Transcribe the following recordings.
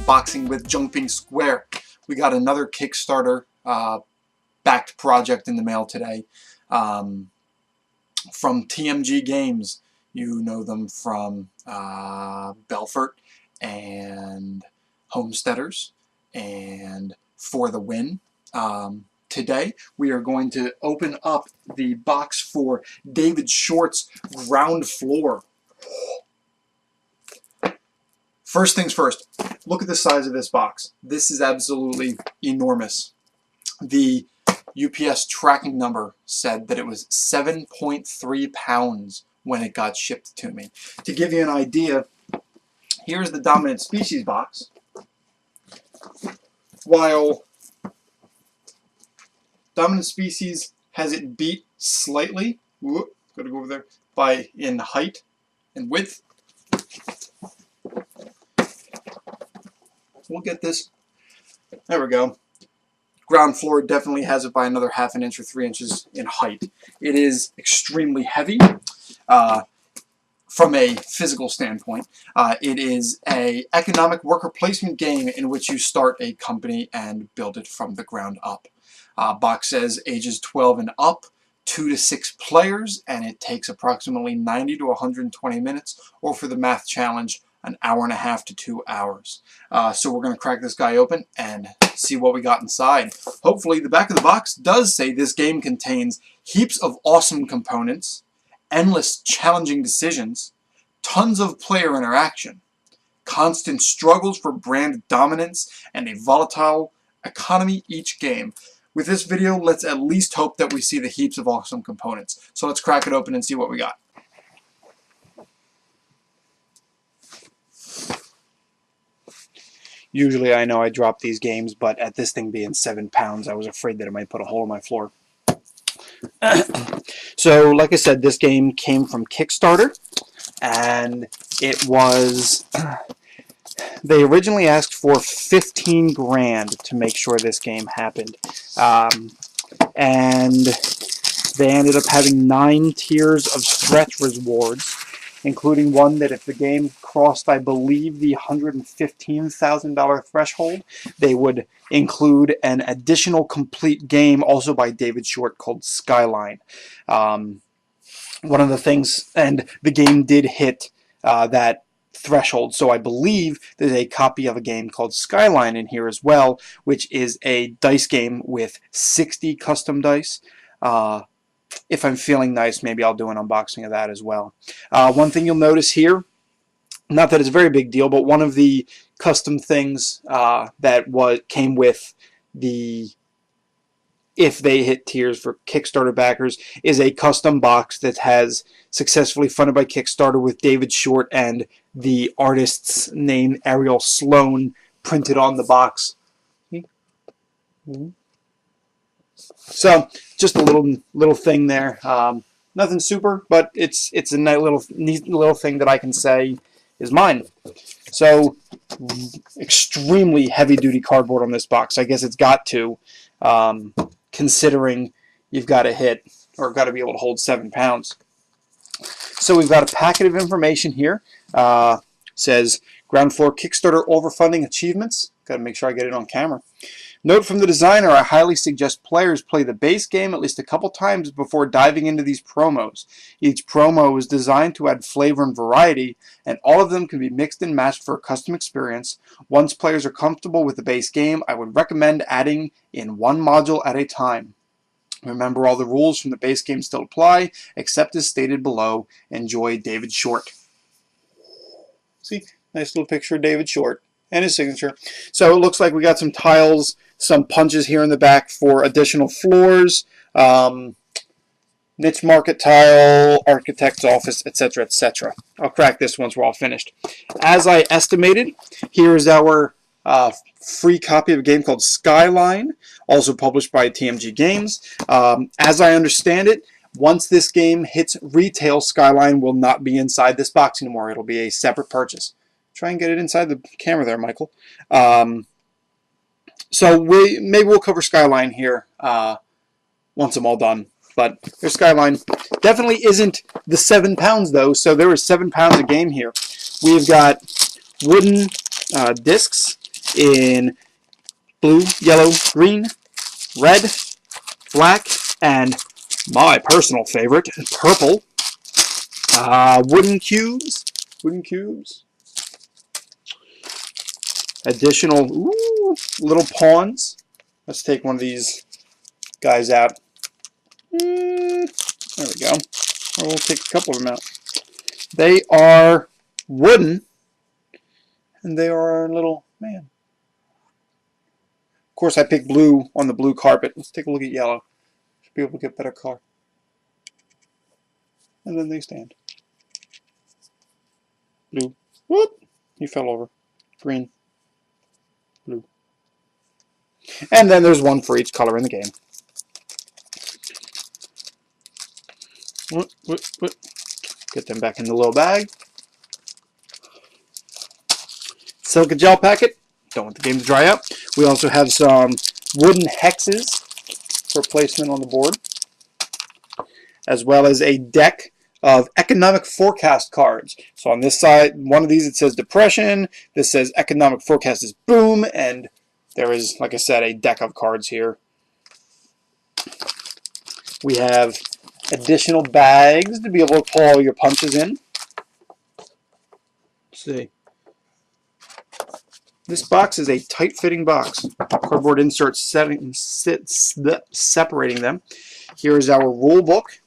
Boxing with Jumping Square. We got another Kickstarter backed project in the mail today from TMG Games. You know them from Belfort and Homesteaders and For the Win. Today we are going to open up the box for David Short's Ground Floor. First things first, look at the size of this box. This is absolutely enormous. The UPS tracking number said that it was 7.3 pounds when it got shipped to me. To give you an idea, here's the Dominant Species box. While Dominant Species has it beat slightly, gotta go over there, by in height and width. We'll get this. There we go. Ground Floor definitely has it by another ½ an inch or 3 inches in height. It is extremely heavy from a physical standpoint. It is an economic worker placement game in which you start a company and build it from the ground up. Box says ages 12 and up, 2 to 6 players, and it takes approximately 90 to 120 minutes, or for the math challenge, an hour and a half to 2 hours. So we're going to crack this guy open and see what we got inside. Hopefully the back of the box does say this game contains heaps of awesome components, endless challenging decisions, tons of player interaction, constant struggles for brand dominance, and a volatile economy each game. With this video, let's at least hope that we see the heaps of awesome components. So let's crack it open and see what we got. Usually I know I drop these games, but at this thing being 7 pounds, I was afraid that it might put a hole in my floor. So, like I said, this game came from Kickstarter, and it was... They originally asked for 15 grand to make sure this game happened. And they ended up having 9 tiers of stretch rewards, including one that if the game crossed, I believe, the $115,000 threshold, they would include an additional complete game, also by David Short, called Skyline. One of the things, and the game did hit that threshold, so I believe there's a copy of a game called Skyline in here as well, which is a dice game with 60 custom dice. If I'm feeling nice, maybe I'll do an unboxing of that as well. One thing you'll notice here, not that it's a very big deal, but one of the custom things that came with the if they hit tiers for Kickstarter backers is a custom box that has successfully funded by Kickstarter with David Short and the artist's name Ariel Sloan printed on the box. So just a little thing there. Nothing super, but it's a neat little thing that I can say is mine. So extremely heavy duty cardboard on this box. I guess it's got to, considering you've got to hit or got to be able to hold 7 pounds. So we've got a packet of information here. Says Ground Floor Kickstarter overfunding achievements. Got to make sure I get it on camera. Note from the designer, I highly suggest players play the base game at least a couple times before diving into these promos. Each promo is designed to add flavor and variety, and all of them can be mixed and matched for a custom experience. Once players are comfortable with the base game, I would recommend adding in one module at a time. Remember, all the rules from the base game still apply, except as stated below. Enjoy, David Short. See, nice little picture of David Short and his signature. So it looks like we got some tiles, some punches here in the back for additional floors, niche market tile, architect's office, etc., etc. I'll crack this once we're all finished. As I estimated, here is our free copy of a game called Skyline, also published by TMG Games. As I understand it, once this game hits retail, Skyline will not be inside this box anymore. It'll be a separate purchase. Try and get it inside the camera there, Michael. So maybe we'll cover Skyline here once I'm all done. But there's Skyline. Definitely isn't the 7 pounds, though, so there is 7 pounds of game here. We've got wooden discs in blue, yellow, green, red, black, and my personal favorite, purple. Wooden cubes. Additional little pawns. Let's take one of these guys out. There we go. Or we'll take a couple of them out. They are wooden, and they are a little man. Of course, I picked blue on the blue carpet. Let's take a look at yellow. Should be able to get better color. And then they stand. Blue. Whoop! He fell over. Green. Blue. And then there's one for each color in the game. Get them back in the little bag. Silica gel packet. Don't want the game to dry out. We also have some wooden hexes for placement on the board, as well as a deck of economic forecast cards. So on this side, one of these it says depression. This says economic forecast is boom, and there is, like I said, a deck of cards here. We have additional bags to be able to pull all your punches in. Let's see. This box is a tight-fitting box. Cardboard inserts separating them. Here is our rule book.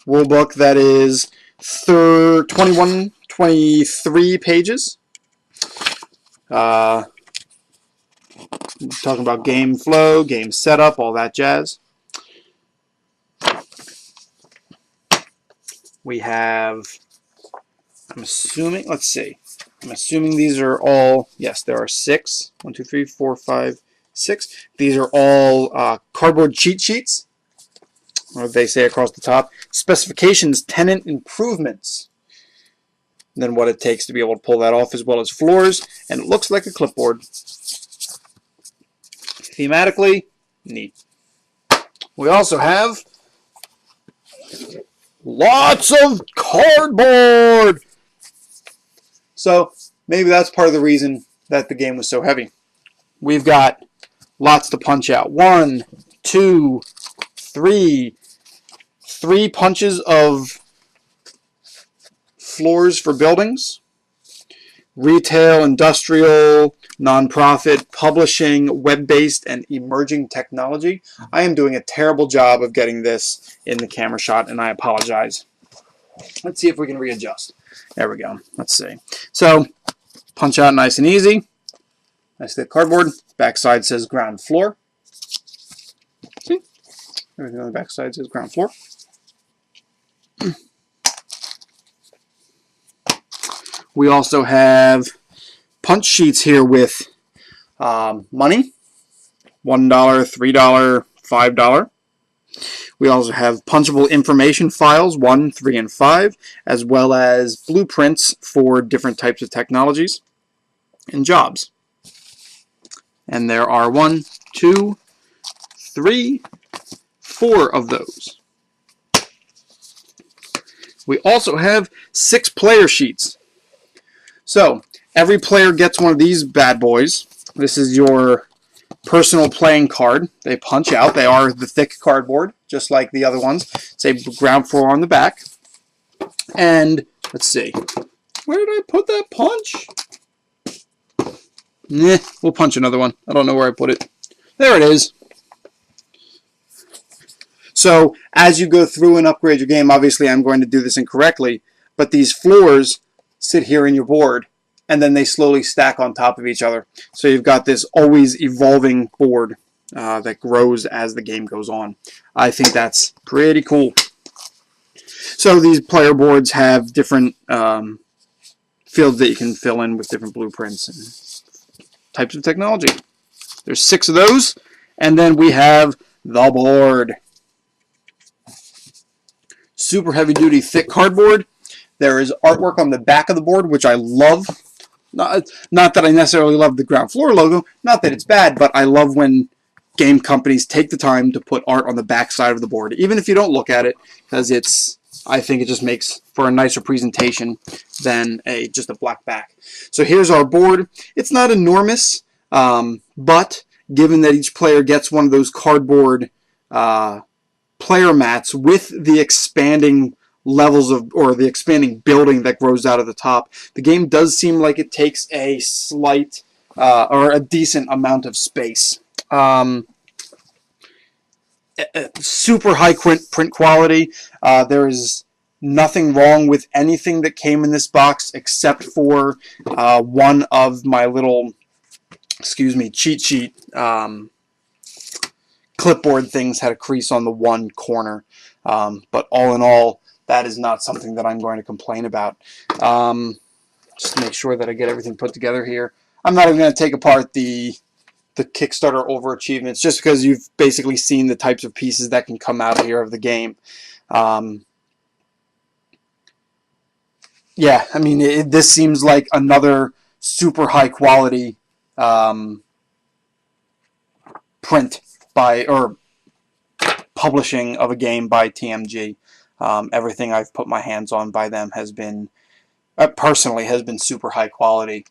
Rule book that is 23 pages. Talking about game flow, game setup, all that jazz. We have, I'm assuming, let's see. I'm assuming these are all, yes, there are 6. 1, 2, 3, 4, 5, 6. These are all cardboard cheat sheets, or they say across the top. Specifications, tenant improvements. And then what it takes to be able to pull that off, as well as floors. And it looks like a clipboard. Thematically, neat. We also have lots of cardboard. So maybe that's part of the reason that the game was so heavy. We've got lots to punch out. 1, 2, 3. 3 punches of floors for buildings. Retail, industrial, nonprofit, publishing, web-based, and emerging technology. I am doing a terrible job of getting this in the camera shot, and I apologize. Let's see if we can readjust. There we go. Let's see. So, punch out nice and easy. Nice thick cardboard. Backside says ground floor. See? Everything on the backside says ground floor. We also have punch sheets here with money, $1, $3, $5. We also have punchable information files, 1, 3, and 5, as well as blueprints for different types of technologies and jobs. And there are 1, 2, 3, 4 of those. We also have 6 player sheets. So, every player gets one of these bad boys. This is your personal playing card. They punch out. They are the thick cardboard, just like the other ones. Say ground floor on the back. And, let's see. Where did I put that punch? We'll punch another one. I don't know where I put it. There it is. So, as you go through and upgrade your game, obviously I'm going to do this incorrectly, but these floors sit here in your board, and then they slowly stack on top of each other. So you've got this always evolving board that grows as the game goes on. I think that's pretty cool. So these player boards have different fields that you can fill in with different blueprints and types of technology. There's 6 of those, and then we have the board. Super heavy duty thick cardboard. There is artwork on the back of the board, which I love. Not that I necessarily love the ground floor logo, not that it's bad, but I love when game companies take the time to put art on the back side of the board, even if you don't look at it, because it's I think it just makes for a nicer presentation than just a black back. So here's our board. It's not enormous, but given that each player gets one of those cardboard player mats with the expanding levels of, or the expanding building that grows out of the top, the game does seem like it takes a slight or a decent amount of space. Super high print quality. There is nothing wrong with anything that came in this box except for one of my little, cheat sheet clipboard things had a crease on the one corner. But all in all, that is not something that I'm going to complain about. Just make sure that I get everything put together here. I'm not even going to take apart the Kickstarter overachievements, just because you've basically seen the types of pieces that can come out of here of the game. Yeah, I mean, this seems like another super high quality print by, or publishing of a game by TMG. Everything I've put my hands on by them has been, personally, has been super high quality.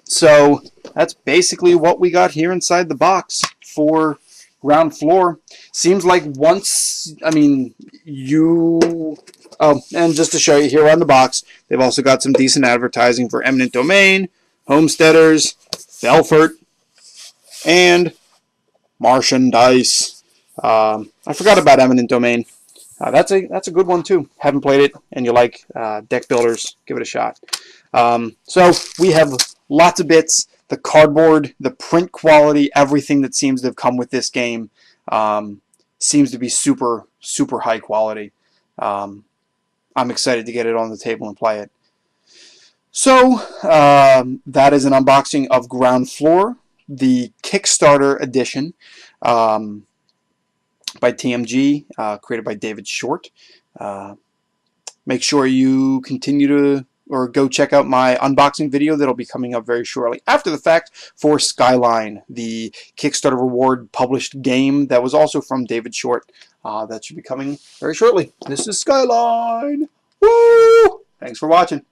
So that's basically what we got here inside the box for Ground Floor. Seems like once, I mean, oh, and just to show you here on the box, they've also got some decent advertising for Eminent Domain, Homesteaders, Belfort, and Martian Dice. I forgot about Eminent Domain. That's a good one too. Haven't played it, and you like deck builders, give it a shot. So we have lots of bits. The cardboard, the print quality, everything that seems to have come with this game seems to be super, super high quality. I'm excited to get it on the table and play it. So that is an unboxing of Ground Floor, the Kickstarter edition by TMG, created by David Short. Make sure you continue to, or go check out my unboxing video that'll be coming up very shortly after the fact for Skyline, the Kickstarter reward published game that was also from David Short. That should be coming very shortly. This is Skyline. Woo! Thanks for watching.